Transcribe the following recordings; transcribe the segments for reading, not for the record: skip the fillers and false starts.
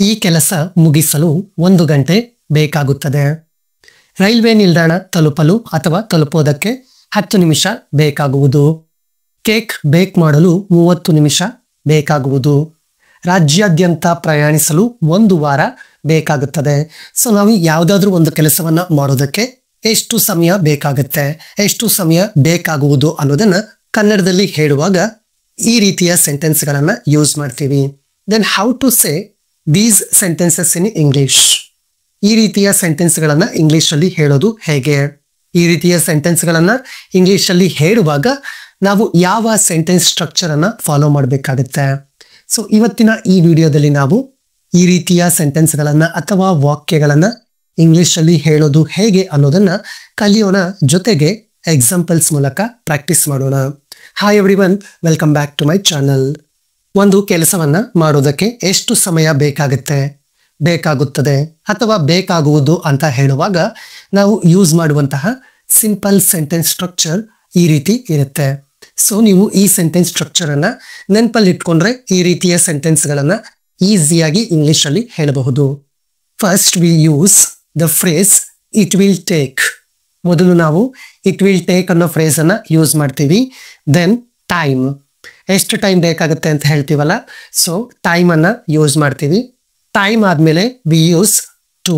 ಈ ಕೆಲಸ ಮುಗಿಸಲು 1 ಗಂಟೆ ಬೇಕಾಗುತ್ತದೆ. ರೈಲ್ವೆ ನಿಲ್ದಾಣ ತಲುಪಲು ಅಥವಾ ತಲುಪೋದಕ್ಕೆ 10 ನಿಮಿಷ ಬೇಕಾಗುವುದು. ಕೇಕ್ ಬೇಕ್ ಮಾಡಲು 30 ನಿಮಿಷ ಬೇಕಾಗುವುದು. ರಾಜ್ಯಾದ್ಯಂತ ಪ್ರಯಾಣಿಸಲು 1 ವಾರ ಬೇಕಾಗುತ್ತದೆ. ಸೊ ನಾವು ಯಾವುದಾದ್ರೂ ಒಂದು ಕೆಲಸವನ್ನ ಮಾಡೋದಕ್ಕೆ ಎಷ್ಟು ಸಮಯ ಬೇಕಾಗುತ್ತೆ, ಎಷ್ಟು ಸಮಯ ಬೇಕಾಗುವುದು ಅನ್ನೋದನ್ನ ಕನ್ನಡದಲ್ಲಿ ಹೇಳುವಾಗ ಈ ರೀತಿಯ ಸೆಂಟೆನ್ಸ್ಗಳನ್ನ ಯೂಸ್ ಮಾಡ್ತೀವಿ. Then how to say these sentences in English. ಈ ರೀತಿಯ ಸೆಂಟೆನ್ಸ್ಗಳನ್ನ ಇಂಗ್ಲಿಷ್ ಅಲ್ಲಿ ಹೇಳೋದು ಹೇಗೆ? ಈ ರೀತಿಯ ಸೆಂಟೆನ್ಸ್ಗಳನ್ನ ಇಂಗ್ಲಿಷ್ ಅಲ್ಲಿ ಹೇಳುವಾಗ ನಾವು ಯಾವ ಸೆಂಟೆನ್ಸ್ ಸ್ಟ್ರಕ್ಚರ್ ಅನ್ನ ಫಾಲೋ ಮಾಡಬೇಕಾಗುತ್ತೆ? ಸೊ ಇವತ್ತಿನ ಈ ವಿಡಿಯೋದಲ್ಲಿ ನಾವು ಈ ರೀತಿಯ ಸೆಂಟೆನ್ಸ್ಗಳನ್ನ ಅಥವಾ ವಾಕ್ಯಗಳನ್ನ ಇಂಗ್ಲಿಷ್ ಅಲ್ಲಿ ಹೇಳೋದು ಹೇಗೆ ಅನ್ನೋದನ್ನ ಕಲಿಯೋಣ, ಜೊತೆಗೆ ಎಕ್ಸಾಂಪಲ್ಸ್ ಮೂಲಕ ಪ್ರಾಕ್ಟೀಸ್ ಮಾಡೋಣ. Hi everyone, welcome back to my channel. ಒಂದು ಕೆಲಸವನ್ನ ಮಾಡೋದಕ್ಕೆ ಎಷ್ಟು ಸಮಯ ಬೇಕಾಗುತ್ತದೆ ಅಥವಾ ಬೇಕಾಗುವುದು ಅಂತ ಹೇಳುವಾಗ ನಾವು ಯೂಸ್ ಮಾಡುವಂತಹ ಸಿಂಪಲ್ ಸೆಂಟೆನ್ಸ್ ಸ್ಟ್ರಕ್ಚರ್ ಈ ರೀತಿ ಇರುತ್ತೆ. ಸೊ ನೀವು ಈ ಸೆಂಟೆನ್ಸ್ ಸ್ಟ್ರಕ್ಚರ್ ಅನ್ನ ನೆನಪಲ್ಲಿ ಇಟ್ಕೊಂಡ್ರೆ ಈ ರೀತಿಯ ಸೆಂಟೆನ್ಸ್ಗಳನ್ನ ಈಸಿಯಾಗಿ ಇಂಗ್ಲಿಷ್ ಅಲ್ಲಿ ಹೇಳಬಹುದು. First we use the phrase it will take. ಮೊದಲು ನಾವು ಇಟ್ ವಿಲ್ ಟೇಕ್ ಅನ್ನೋ ಫ್ರೇಸ್ ಅನ್ನ ಯೂಸ್ ಮಾಡ್ತೀವಿ. ದೆನ್ ಟೈಮ್, ಎಷ್ಟು ಟೈಮ್ ಬೇಕಾಗುತ್ತೆ ಅಂತ ಹೇಳ್ತೀವಲ್ಲ, ಸೊ ಟೈಮ್ ಅನ್ನ ಯೂಸ್ ಮಾಡ್ತೀವಿ. ಟೈಮ್ ಆದ್ಮೇಲೆ we use to,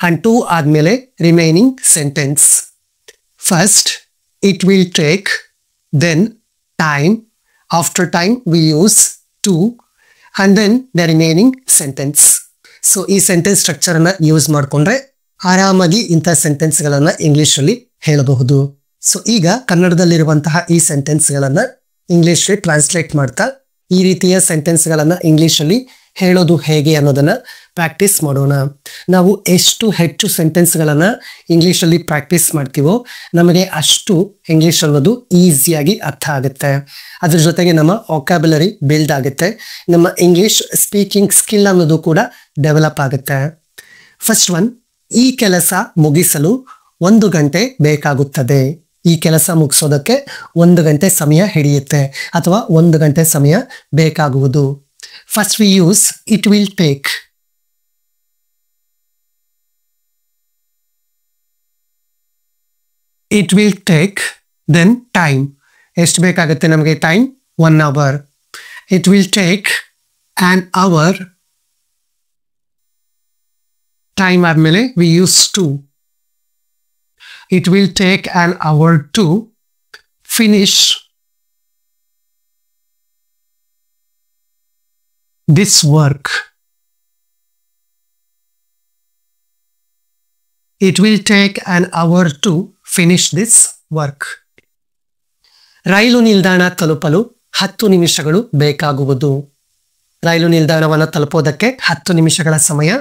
and to ಆದ್ಮೇಲೆ remaining sentence. First it will take, then time, after time we use to, and then the remaining sentence. So ಈ sentence structure ಅನ್ನ use ಮಾಡಿಕೊಂಡ್ರೆ ಆರಾಮಾಗಿ ಇಂಥ ಸೆಂಟೆನ್ಸ್ಗಳನ್ನ English ಅಲ್ಲಿ ಹೇಳಬಹುದು. ಸೊ ಈಗ ಕನ್ನಡದಲ್ಲಿರುವಂತಹ ಈ ಸೆಂಟೆನ್ಸ್ಗಳನ್ನ ಇಂಗ್ಲಿಷ್ ಟ್ರಾನ್ಸ್ಲೇಟ್ ಮಾಡ್ತಾ ಈ ರೀತಿಯ ಸೆಂಟೆನ್ಸ್ಗಳನ್ನ ಇಂಗ್ಲಿಷ್ ಅಲ್ಲಿ ಹೇಳೋದು ಹೇಗೆ ಅನ್ನೋದನ್ನ ಪ್ರಾಕ್ಟೀಸ್ ಮಾಡೋಣ. ನಾವು ಎಷ್ಟು ಹೆಚ್ಚು ಸೆಂಟೆನ್ಸ್ಗಳನ್ನ ಇಂಗ್ಲಿಷ್ ಅಲ್ಲಿ ಪ್ರಾಕ್ಟೀಸ್ ಮಾಡ್ತೀವೋ ನಮಗೆ ಅಷ್ಟು ಇಂಗ್ಲಿಷ್ ಅನ್ನೋದು ಈಸಿಯಾಗಿ ಅರ್ಥ ಆಗುತ್ತೆ. ಅದ್ರ ಜೊತೆಗೆ ನಮ್ಮ ವೊಕ್ಯಾಬ್ಯುಲರಿ ಬಿಲ್ಡ್ ಆಗುತ್ತೆ, ನಮ್ಮ ಇಂಗ್ಲಿಷ್ ಸ್ಪೀಕಿಂಗ್ ಸ್ಕಿಲ್ ಅನ್ನೋದು ಕೂಡ ಡೆವಲಪ್ ಆಗುತ್ತೆ. ಫಸ್ಟ್ ಒನ್, ಈ ಕೆಲಸ ಮುಗಿಸಲು 1 ಗಂಟೆ ಬೇಕಾಗುತ್ತದೆ. ಈ ಕೆಲಸ ಮುಗಿಸೋದಕ್ಕೆ 1 ಗಂಟೆ ಸಮಯ ಹಿಡಿಯುತ್ತೆ ಅಥವಾ 1 ಗಂಟೆ ಸಮಯ ಬೇಕಾಗುವುದು. First we use it will take. It will take, then time, ಎಷ್ಟು ಬೇಕಾಗುತ್ತೆ ನಮಗೆ time? 1 hour. It will take an hour. Time ಆದ್ಮೇಲೆ we use to. It will take an hour to finish this work. It will take an hour to finish this work. ರೈಲು ನಿಲ್ದಾಣ ತಲುಪಲು 10 ನಿಮಿಷಗಳು ಬೇಕಾಗುವುದು. ರೈಲು ನಿಲ್ದಾಣವನ್ನು ತಲುಪೋದಕ್ಕೆ 10 ನಿಮಿಷಗಳ ಸಮಯ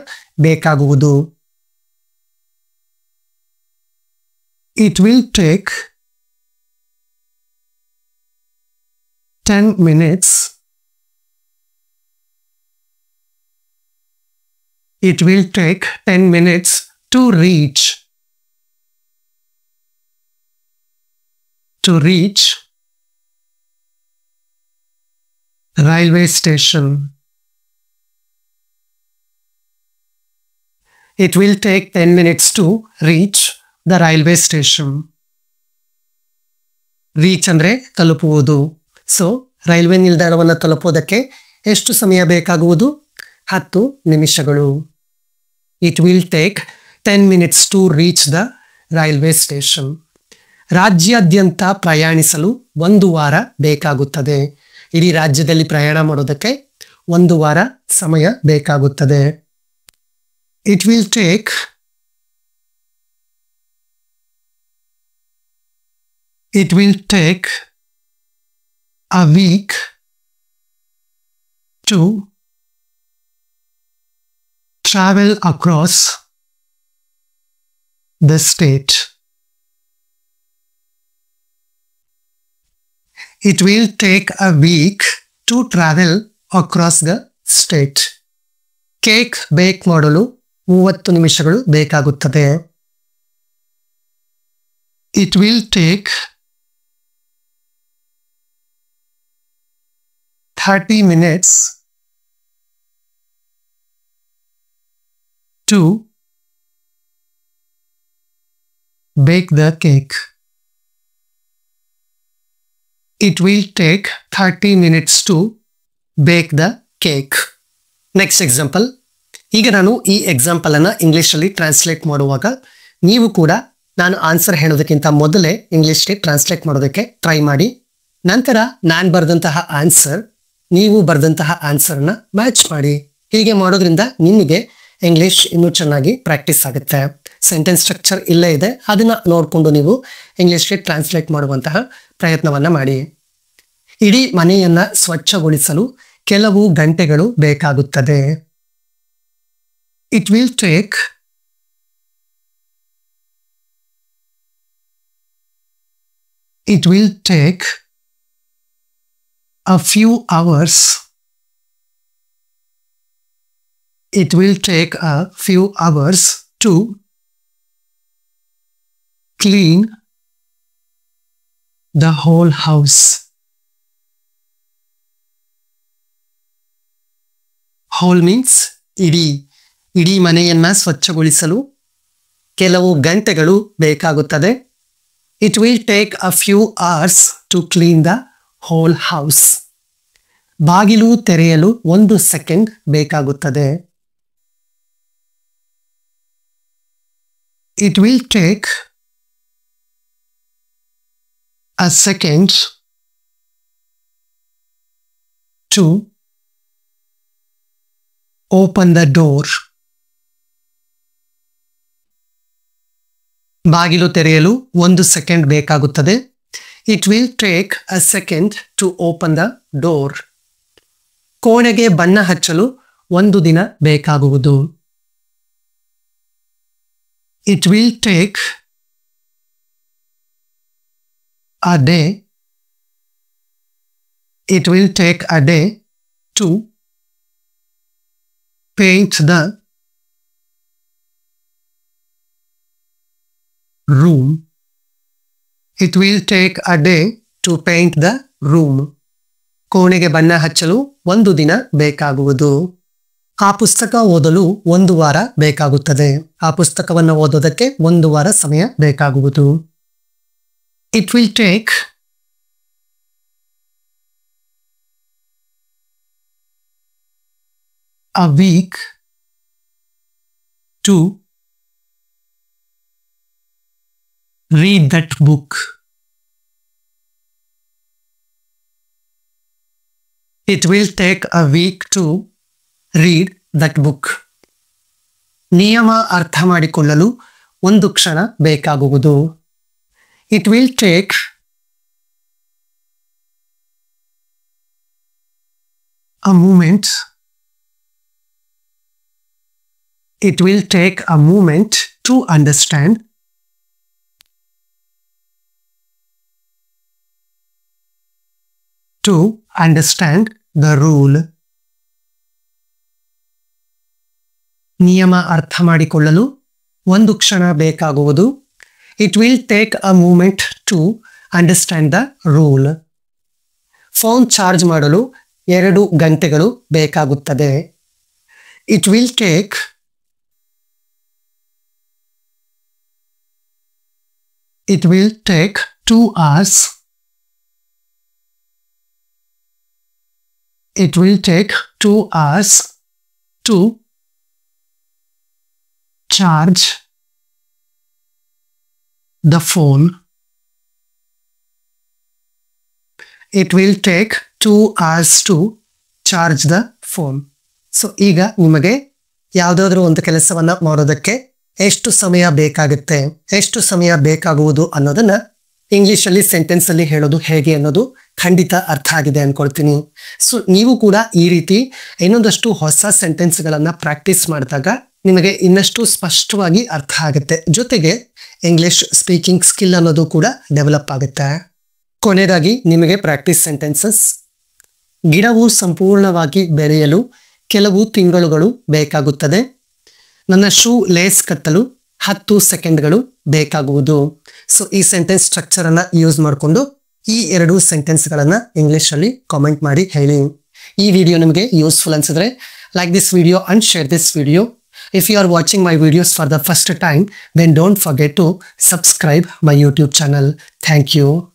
ಬೇಕಾಗುವುದು. It will take 10 minutes. It will take 10 minutes to reach railway station. It will take 10 minutes to reach the railway station. Reach ಅಂದ್ರೆ ತಲುಪುವುದು. So railway ನಿಲ್ದಾಣವನ್ನು ತಲುಪೋದಕ್ಕೆ ಎಷ್ಟು ಸಮಯ ಬೇಕಾಗುವುದು? 10 ನಿಮಿಷಗಳು. It will take 10 minutes to reach the railway station. ರಾಜ್ಯಾದ್ಯಂತ ಪ್ರಯಾಣಿಸಲು 1 ವಾರ ಬೇಕಾಗುತ್ತದೆ. ಇಡೀ ರಾಜ್ಯದಲ್ಲಿ ಪ್ರಯಾಣ ಮಾಡೋದಕ್ಕೆ 1 ವಾರ ಸಮಯ ಬೇಕಾಗುತ್ತದೆ. It will take a week to travel across the state. It will take a week to travel across the state. Cake ಬೇಕ್ ಮಾಡಲು 30 ನಿಮಿಷಗಳು ಬೇಕಾಗುತ್ತದೆ. It will take 30 minutes to bake the cake. It will take 30 minutes to bake the cake. Next example. ಈಗ ನಾನು ಈ example ಅನ್ನ English ಅಲ್ಲಿ translate ಮಾಡುವಾಗ ನೀವು ಕೂಡ ನಾನು ಆನ್ಸರ್ ಹೇಳೋದಕ್ಕಿಂತ ಮೊದಲೇ ಇಂಗ್ಲಿಷ್ಗೆ ಟ್ರಾನ್ಸ್ಲೇಟ್ ಮಾಡೋದಕ್ಕೆ ಟ್ರೈ ಮಾಡಿ. ನಂತರ ನಾನು ಬರೆದಂತಹ ಆನ್ಸರ್ ನೀವು ಬರೆದಂತಹ ಆನ್ಸರ್ನ ಮ್ಯಾಚ್ ಮಾಡಿ. ಹೀಗೆ ಮಾಡೋದ್ರಿಂದ ನಿಮಗೆ ಇಂಗ್ಲಿಷ್ ಇನ್ನೂ ಚೆನ್ನಾಗಿ ಪ್ರಾಕ್ಟೀಸ್ ಆಗುತ್ತೆ. ಸೆಂಟೆನ್ಸ್ ಸ್ಟ್ರಕ್ಚರ್ ಇಲ್ಲೇ ಇದೆ, ಅದನ್ನ ನೋಡಿಕೊಂಡು ನೀವು ಇಂಗ್ಲಿಷ್ಗೆ ಟ್ರಾನ್ಸ್ಲೇಟ್ ಮಾಡುವಂತಹ ಪ್ರಯತ್ನವನ್ನ ಮಾಡಿ. ಇಡೀ ಮನೆಯನ್ನ ಸ್ವಚ್ಛಗೊಳಿಸಲು ಕೆಲವು ಗಂಟೆಗಳು ಬೇಕಾಗುತ್ತದೆ. It will take a few hours. It will take a few hours to clean the whole house. Whole means ಇಡೀ ಮನೆಯನ್ನ ಸ್ವಚ್ಛಗೊಳಿಸಲು ಕೆಲವು ಗಂಟೆಗಳು ಬೇಕಾಗುತ್ತದೆ. It will take a few hours to clean the whole house. ಬಾಗಿಲು ತೆರೆಯಲು 1 ಸೆಕೆಂಡ್ ಬೇಕಾಗುತ್ತದೆ. It will take a second to open the door. ಬಾಗಿಲು ತೆರೆಯಲು 1 ಸೆಕೆಂಡ್ ಬೇಕಾಗುತ್ತದೆ. It will take a second to open the door. ಕೋಣೆಗೆ ಬಣ್ಣ ಹಚ್ಚಲು 1 ದಿನ ಬೇಕಾಗುವುದು. It will take a day. It will take a day to paint the room. It will take a day to paint the room. ಕೋಣೆಗೆ ಬಣ್ಣ ಹಚ್ಚಲು 1 ದಿನ ಬೇಕಾಗುವುದು. ಆ ಪುಸ್ತಕ ಓದಲು 1 ವಾರ ಬೇಕಾಗುತ್ತದೆ. ಆ ಪುಸ್ತಕವನ್ನು ಓದೋದಕ್ಕೆ 1 ವಾರ ಸಮಯ ಬೇಕಾಗುವುದು. It will take a week to read that book. It will take a week to read that book. ನಿಯಮ ಅರ್ಥ ಮಾಡಿಕೊಳ್ಳಲು 1 ಕ್ಷಣ ಬೇಕಾಗುವುದು. It will take a moment. It will take a moment to understand. To understand the rule. ನಿಯಮ ಅರ್ಥ ಮಾಡಿಕೊಳ್ಳಲು 1 ಕ್ಷಣ ಬೇಕಾಗುವುದು. It will take a moment to understand the rule. Phone charge ಮಾಡಲು 2 ಗಂಟೆಗಳು ಬೇಕಾಗುತ್ತದೆ. It will take It will take 2 hours. It will take 2 hours to charge the phone. It will take 2 hours to charge the phone. So ಈಗ ನಿಮಗೆ ಯಾವುದಾದರೂ ಒಂದು ಕೆಲಸವನ್ನ ಮಾಡೋದಕ್ಕೆ ಎಷ್ಟು ಸಮಯ ಬೇಕಾಗುತ್ತೆ, ಎಷ್ಟು ಸಮಯ ಬೇಕಾಗುವುದು ಅನ್ನೋದನ್ನ ಇಂಗ್ಲಿಷ್ ಅಲ್ಲಿ ಸೆಂಟೆನ್ಸ್ ಅಲ್ಲಿ ಹೇಳೋದು ಹೇಗೆ ಅನ್ನೋದು ಖಂಡಿತ ಅರ್ಥ ಆಗಿದೆ ಅನ್ಕೊಳ್ತೀನಿ. ಸೊ ನೀವು ಕೂಡ ಈ ರೀತಿ ಇನ್ನೊಂದಷ್ಟು ಹೊಸ ಸೆಂಟೆನ್ಸ್ ಗಳನ್ನ ಪ್ರಾಕ್ಟೀಸ್ ಮಾಡಿದಾಗ ನಿಮಗೆ ಇನ್ನಷ್ಟು ಸ್ಪಷ್ಟವಾಗಿ ಅರ್ಥ ಆಗುತ್ತೆ. ಜೊತೆಗೆ ಇಂಗ್ಲಿಷ್ ಸ್ಪೀಕಿಂಗ್ ಸ್ಕಿಲ್ ಅನ್ನೋದು ಕೂಡ ಡೆವಲಪ್ ಆಗುತ್ತೆ. ಕೊನೆಯದಾಗಿ ನಿಮಗೆ ಪ್ರಾಕ್ಟೀಸ್ ಸೆಂಟೆನ್ಸಸ್. ಗಿಡವು ಸಂಪೂರ್ಣವಾಗಿ ಬೆಳೆಯಲು ಕೆಲವು ತಿಂಗಳುಗಳು ಬೇಕಾಗುತ್ತದೆ. ನನ್ನ ಶೂ ಲೇಸ್ ಕಟ್ಟಲು 10 ಸೆಕೆಂಡ್ಗಳು ಬೇಕಾಗುವುದು. ಸೊ ಈ ಸೆಂಟೆನ್ಸ್ ಸ್ಟ್ರಕ್ಚರ್ ಅನ್ನ ಯೂಸ್ ಮಾಡಿಕೊಂಡು ಈ 2 ಸೆಂಟೆನ್ಸ್ ಗಳನ್ನ ಇಂಗ್ಲಿಷ್ ಅಲ್ಲಿ ಕಾಮೆಂಟ್ ಮಾಡಿ ಹೇಳಿ. ಈ ವಿಡಿಯೋ ನಿಮಗೆ ಯೂಸ್ಫುಲ್ ಅನ್ಸಿದ್ರೆ like this video and share this video. If you are watching my videos for the first time, then don't forget to subscribe my YouTube channel. Thank you.